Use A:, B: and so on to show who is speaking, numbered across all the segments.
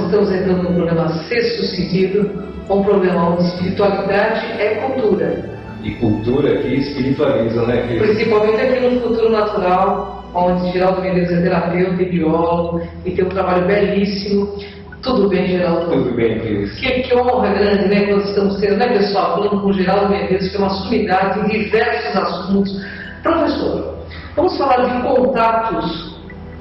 A: estamos entrando no programa Sexto Sentido, um programa onde espiritualidade é cultura.
B: E cultura que espiritualiza, né, Cris?
A: Principalmente aqui no Futuro Natural, onde Geraldo Medeiros é terapeuta e biólogo e tem um trabalho belíssimo. Tudo bem, Geraldo?
B: Tudo bem, Cris.
A: Que honra grande, né, que nós estamos tendo, né, pessoal? Falando com o Geraldo Medeiros, que é uma sumidade em diversos assuntos. Professor, vamos falar de contatos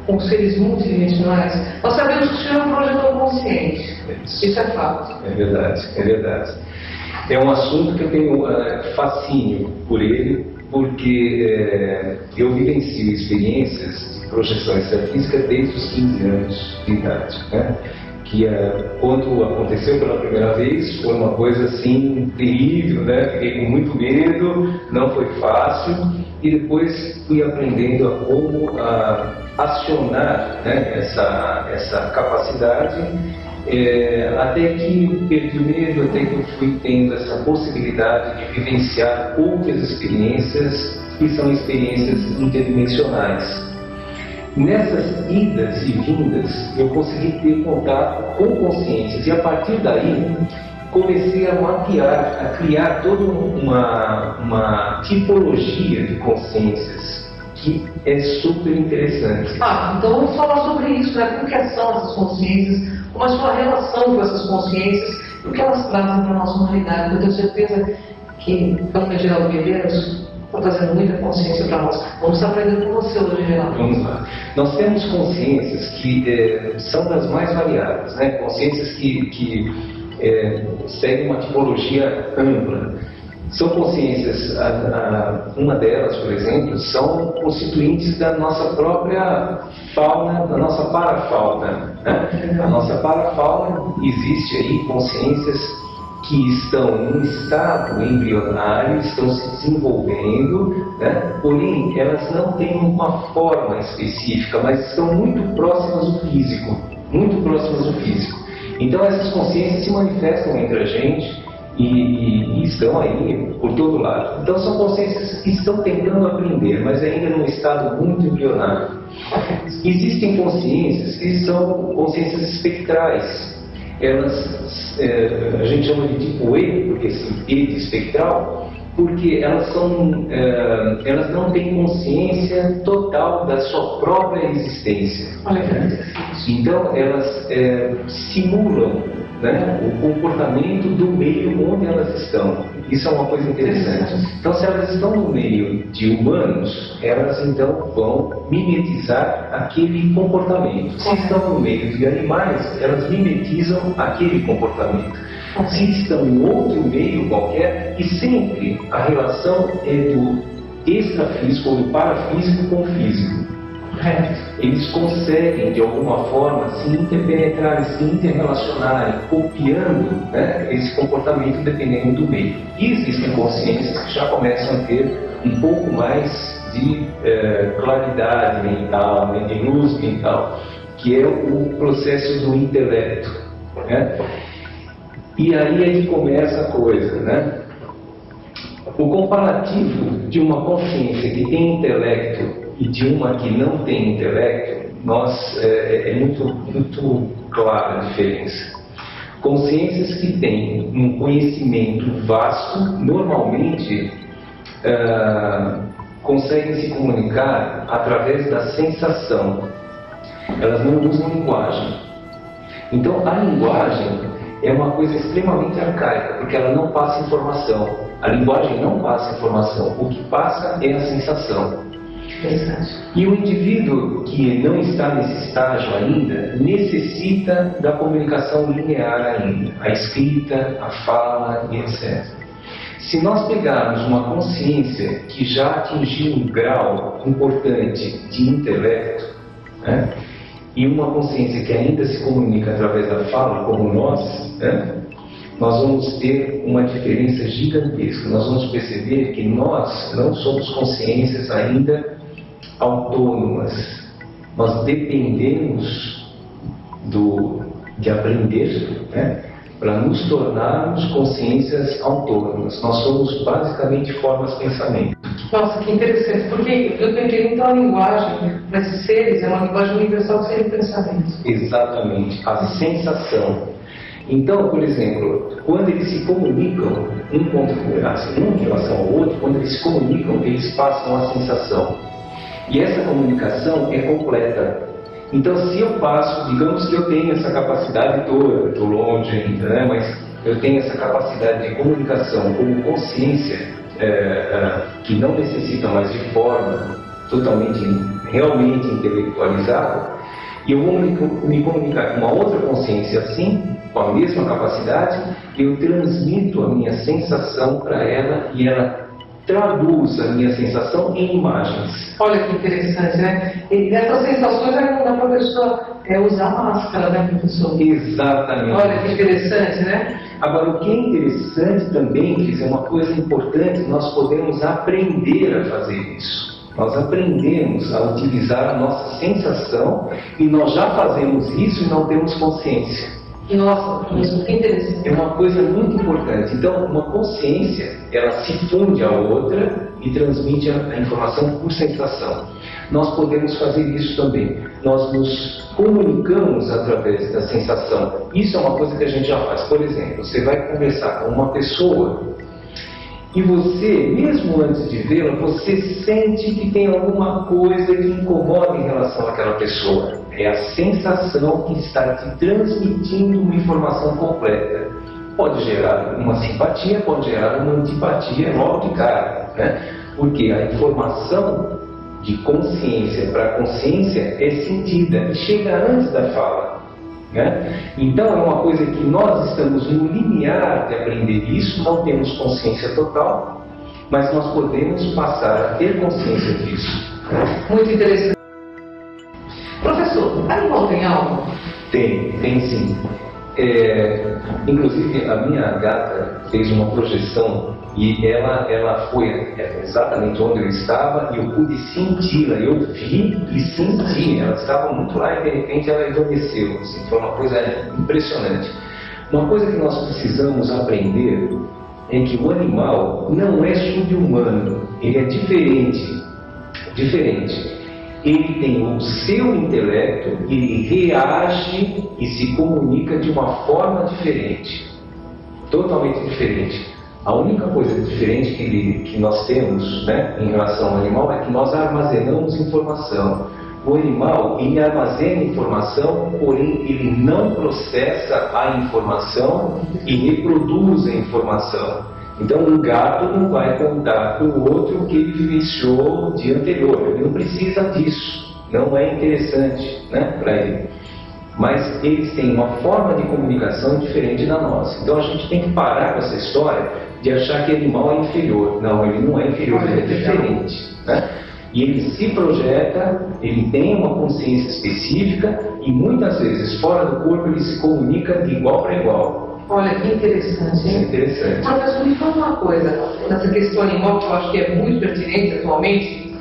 A: com seres multidimensionais. Nós sabemos que o senhor é um projetor consciente. Isso é fato.
B: É verdade, é verdade. É um assunto que eu tenho fascínio por ele, porque eu vivencio experiências de projeção extrafísica desde os 15 anos de idade, né? Que quando aconteceu pela primeira vez foi uma coisa assim terrível, né? Fiquei com muito medo, não foi fácil, e depois fui aprendendo a como acionar, né, essa capacidade, até que perdi o medo, até que eu fui tendo essa possibilidade de vivenciar outras experiências que são experiências interdimensionais. Nessas idas e vindas, eu consegui ter contato com consciências, e a partir daí comecei a mapear, a criar toda uma tipologia de consciências que é super interessante.
A: Então vamos falar sobre isso, né? Como que são essas consciências, como a sua relação com essas consciências e o que elas trazem para a nossa humanidade. Eu tenho certeza que, falando em Geraldo Medeiros, está trazendo muita consciência para nós. Vamos aprender com você hoje, Geraldo.
B: Vamos lá. Nós temos consciências que são das mais variadas, né? Consciências que seguem uma tipologia ampla. São consciências, uma delas, por exemplo, são constituintes da nossa própria fauna, da nossa parafauna, né? A nossa parafauna, existe aí consciências que estão num estado embrionário, estão se desenvolvendo, né? Porém elas não têm uma forma específica, mas estão muito próximas do físico, muito próximas do físico. Então essas consciências se manifestam entre a gente e estão aí por todo lado. Então são consciências que estão tentando aprender, mas ainda num estado muito embrionário. Existem consciências que são consciências espectrais. Elas, a gente chama de tipo E, porque assim, E de espectral, porque elas não têm consciência total da sua própria existência. Então elas simulam, né, o comportamento do meio onde elas estão. Isso é uma coisa interessante. Então, se elas estão no meio de humanos, elas então vão mimetizar aquele comportamento. Se estão no meio de animais, elas mimetizam aquele comportamento. Se estão em outro meio qualquer, e sempre a relação é do extrafísico ou do parafísico com o físico. Eles conseguem, de alguma forma, se interpenetrar, se interrelacionarem, copiando, né, esse comportamento dependendo do meio. E existem consciências que já começam a ter um pouco mais de claridade mental, né, de luz mental, que é o processo do intelecto, né? E aí é que começa a coisa, né? O comparativo de uma consciência que tem intelecto e de uma que não tem intelecto, é muito clara a diferença. Consciências que têm um conhecimento vasto, normalmente conseguem se comunicar através da sensação. Elas não usam linguagem. Então, a linguagem é uma coisa extremamente arcaica, porque ela não passa informação. A linguagem não passa informação. O que passa é a sensação. E o indivíduo que não está nesse estágio ainda necessita da comunicação linear ainda, a escrita, a fala e etc. Se nós pegarmos uma consciência que já atingiu um grau importante de intelecto, né, e uma consciência que ainda se comunica através da fala, como nós, né, nós vamos ter uma diferença gigantesca. Nós vamos perceber que nós não somos consciências ainda autônomas. Nós dependemos de aprender, né, para nos tornarmos consciências autônomas. Nós somos basicamente formas de pensamento que
A: Nossa, que interessante, porque eu entendi, então a linguagem para esses seres é uma linguagem universal que seria o pensamento.
B: Exatamente, a sensação. Então, por exemplo, quando eles se comunicam, um em relação ao outro, quando eles se comunicam, eles passam a sensação. E essa comunicação é completa. Então, se eu passo, digamos que eu tenho essa capacidade toda, estou longe ainda, né? Mas eu tenho essa capacidade de comunicação como consciência, que não necessita mais de forma totalmente, realmente intelectualizada, e eu vou me comunicar com uma outra consciência assim, com a mesma capacidade, eu transmito a minha sensação para ela e ela traduz a minha sensação em imagens.
A: Olha que interessante, né? E essas sensações não dá para a pessoa usar máscara, né, professor?
B: Exatamente.
A: Olha que interessante, né?
B: Agora, o que é interessante também, que é uma coisa importante, nós podemos aprender a fazer isso. Nós aprendemos a utilizar a nossa sensação e nós já fazemos isso e não temos consciência.
A: Nossa, professor, que interessante.
B: É uma coisa muito importante. Então, uma consciência, ela se funde à outra e transmite a informação por sensação. Nós podemos fazer isso também. Nós nos comunicamos através da sensação. Isso é uma coisa que a gente já faz. Por exemplo, você vai conversar com uma pessoa e você, mesmo antes de vê-la, você sente que tem alguma coisa que incomoda em relação àquela pessoa. É a sensação que está te transmitindo uma informação completa. Pode gerar uma simpatia, pode gerar uma antipatia logo de cara, né? Porque a informação de consciência para consciência é sentida e chega antes da fala, né? Então é uma coisa que nós estamos no limiar de aprender isso, não temos consciência total, mas nós podemos passar a ter consciência disso.
A: Muito interessante. Professor, animal tem alma?
B: Tem sim. Inclusive a minha gata fez uma projeção e ela foi exatamente onde eu estava e eu pude senti-la, eu vi e senti. Ela estava muito lá e de repente ela adormeceu. Assim, foi uma coisa impressionante. Uma coisa que nós precisamos aprender é que o animal não é sub-humano, ele é diferente. Ele tem o seu intelecto, ele reage e se comunica de uma forma diferente, totalmente diferente. A única coisa diferente que nós temos, né, em relação ao animal é que nós armazenamos informação. O animal, ele armazena informação, porém ele não processa a informação e reproduz a informação. Então um gato não vai contar para o outro o que ele vivenciou no dia anterior. Ele não precisa disso. Não é interessante, né, para ele. Mas eles têm uma forma de comunicação diferente da nossa. Então a gente tem que parar com essa história de achar que animal é inferior. Não, ele não é inferior, ele é diferente, né? E ele se projeta, ele tem uma consciência específica e muitas vezes fora do corpo ele se comunica de igual para igual.
A: Olha, que interessante, hein?
B: Interessante.
A: Professor, me fala uma coisa, nessa questão animal, que eu acho que é muito pertinente atualmente,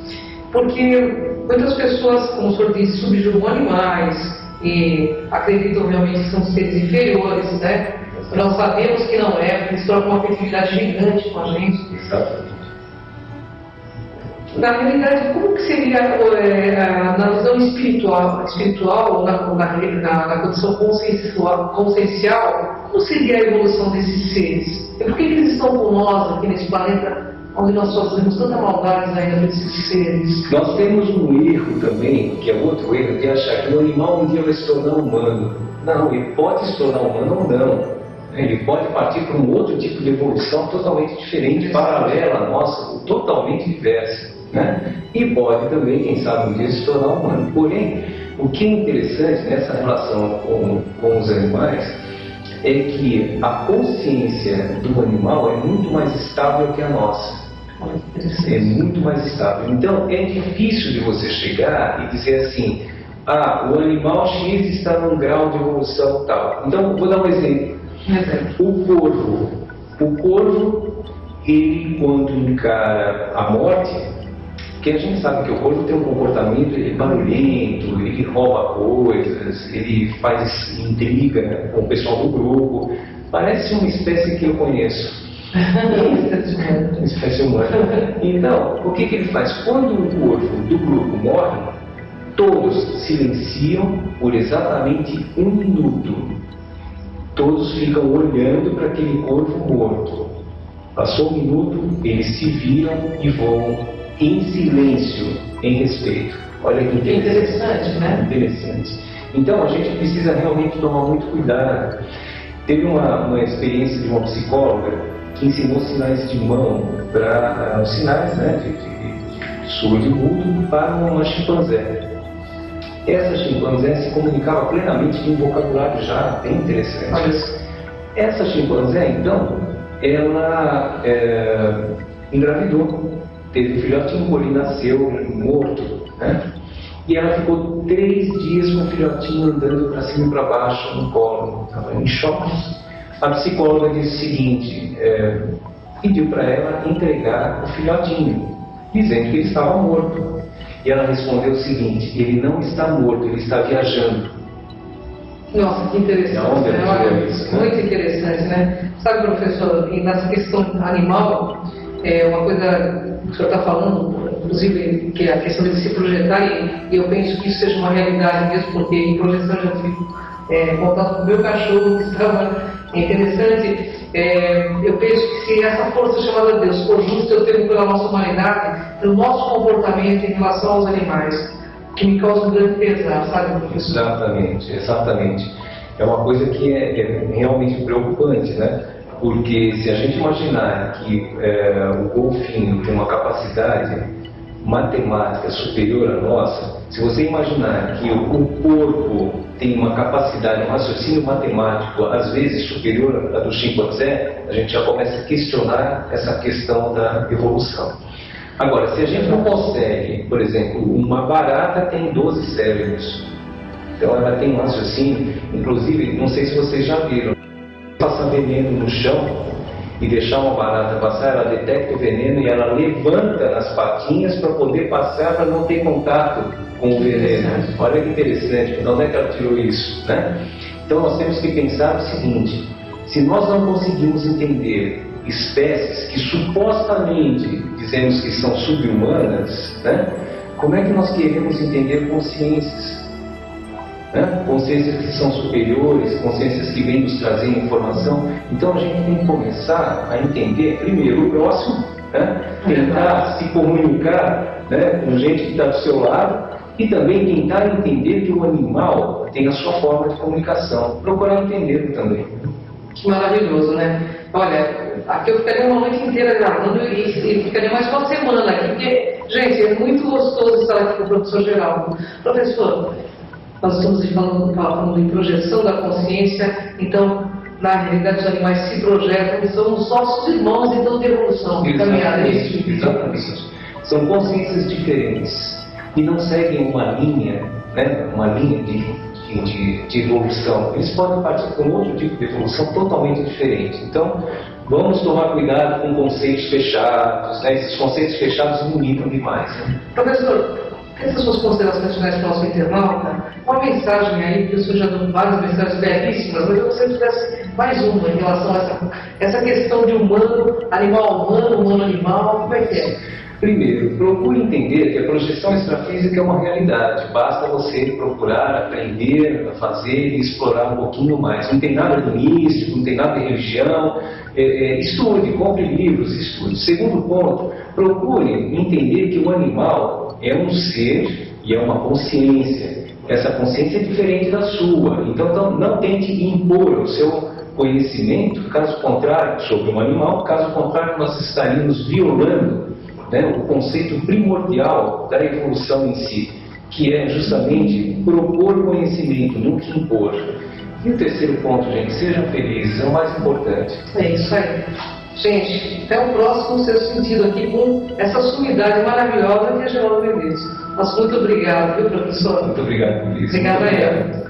A: porque muitas pessoas, como o senhor disse, subjugam animais e acreditam realmente que são seres inferiores, né? Nós sabemos que não é, porque eles trocam uma afetividade gigante com a gente.
B: Exatamente.
A: Na realidade, como que seria na visão espiritual ou na condição consciencial, como seria a evolução desses seres? E por que eles estão com nós aqui nesse planeta, onde nós fazemos tanta maldade ainda desses seres?
B: Nós temos um erro também, que é outro erro, de achar que o animal um dia vai se tornar humano. Não, ele pode se tornar humano ou não. Ele pode partir para um outro tipo de evolução totalmente diferente, paralela à nossa, totalmente diversa, né? E pode também, quem sabe, um dia se tornar humano. Porém, o que é interessante nessa relação com os animais é que a consciência do animal é muito mais estável que a nossa. É muito mais estável. Então, é difícil de você chegar e dizer assim: o animal X está num grau de evolução tal. Então, vou dar um exemplo. O corvo, ele quando encara a morte, porque a gente sabe que o corvo tem um comportamento barulhento, ele rouba coisas, ele faz intriga com o pessoal do grupo, parece uma espécie que eu conheço. Espécie humana. Então, o que ele faz? Quando o corvo do grupo morre, todos silenciam por exatamente 1 minuto. Todos ficam olhando para aquele corvo morto. Passou 1 minuto, eles se viram e voam em silêncio, em respeito. Olha que
A: interessante, né?
B: Interessante. Então, a gente precisa realmente tomar muito cuidado. Teve uma experiência de uma psicóloga que ensinou sinais de mão para os sinais, né, de surdo e mudo para uma chimpanzé. Essa chimpanzé se comunicava plenamente em um vocabulário já bem interessante. Essa chimpanzé, então, ela engravidou, teve um filhotinho, ele nasceu morto, né? E ela ficou 3 dias com o filhotinho andando para cima e para baixo no colo, estava em choque. A psicóloga disse o seguinte, pediu para ela entregar o filhotinho, dizendo que ele estava morto. E ela respondeu o seguinte, ele não está morto, ele está viajando.
A: Nossa, que interessante, né? Isso, né? Muito interessante, né? Sabe, professor, nessa questão animal, uma coisa que o senhor está falando, inclusive, que é a questão de se projetar, e eu penso que isso seja uma realidade mesmo, porque em projeção eu já tive contato com o meu cachorro, que estava interessante. Eu penso que se essa força chamada Deus for justa, eu tenho pela nossa humanidade, pelo nosso comportamento em relação aos animais, que me causa um grande pesar, sabe, professor?
B: Exatamente, exatamente. É uma coisa que é realmente preocupante, né? Porque se a gente imaginar que o golfinho tem uma capacidade matemática superior à nossa, se você imaginar que o corpo tem uma capacidade, um raciocínio matemático, às vezes superior à do chimpanzé, a gente já começa a questionar essa questão da evolução. Agora, se a gente não consegue, por exemplo, uma barata tem 12 cérebros, então ela tem um raciocínio, inclusive, não sei se vocês já viram, passar veneno no chão e deixar uma barata passar, ela detecta o veneno e ela levanta as patinhas para poder passar, para não ter contato com o veneno. Olha que interessante, de onde é que ela tirou isso, né? Então nós temos que pensar o seguinte, se nós não conseguimos entender espécies que supostamente dizemos que são subhumanas, né? Como é que nós queremos entender consciências? Né? Consciências que são superiores, consciências que vêm nos trazer informação. Então a gente tem que começar a entender primeiro o próximo, né? Tentar se comunicar, né, com gente que está do seu lado e também tentar entender que o animal tem a sua forma de comunicação, procurar entendê-lo também.
A: Que maravilhoso, né? Olha, aqui eu ficaria uma noite inteira gravando e ficaria mais uma semana aqui, porque, gente, é muito gostoso estar aqui com o professor Geraldo. Professor, nós estamos falando de projeção da consciência, então, na realidade, os animais se projetam e são os nossos irmãos, então, de evolução, de caminhada.
B: Exatamente. São consciências diferentes e não seguem uma linha, né, uma linha de evolução. Eles podem partir para um outro tipo de evolução totalmente diferente. Então, vamos tomar cuidado com conceitos fechados, né? Esses conceitos fechados limitam demais. Né?
A: Professor, essas suas considerações finais para o nosso internauta, uma mensagem aí, porque o senhor já deu várias mensagens belíssimas, mas eu gostaria que tivesse mais uma em relação a essa questão de humano, animal-humano, humano-animal, como é que é?
B: Primeiro, procure entender que a projeção extrafísica é uma realidade. Basta você procurar, aprender, fazer e explorar um pouquinho mais. Não tem nada de místico, não tem nada de religião. Estude, compre livros, estude. Segundo ponto, procure entender que o animal é um ser e é uma consciência. Essa consciência é diferente da sua. Então não tente impor o seu conhecimento, caso contrário, sobre um animal, caso contrário, nós estaríamos violando, né, o conceito primordial da evolução em si, que é justamente propor conhecimento, nunca impor. E o terceiro ponto, gente, sejam felizes, é o mais importante.
A: É isso aí. Gente, até o próximo Sexto Sentido aqui com essa sumidade maravilhosa que é Geraldo Medeiros. Nossa, muito obrigado, viu, professor?
B: Muito obrigado por isso.
A: Obrigada a ela.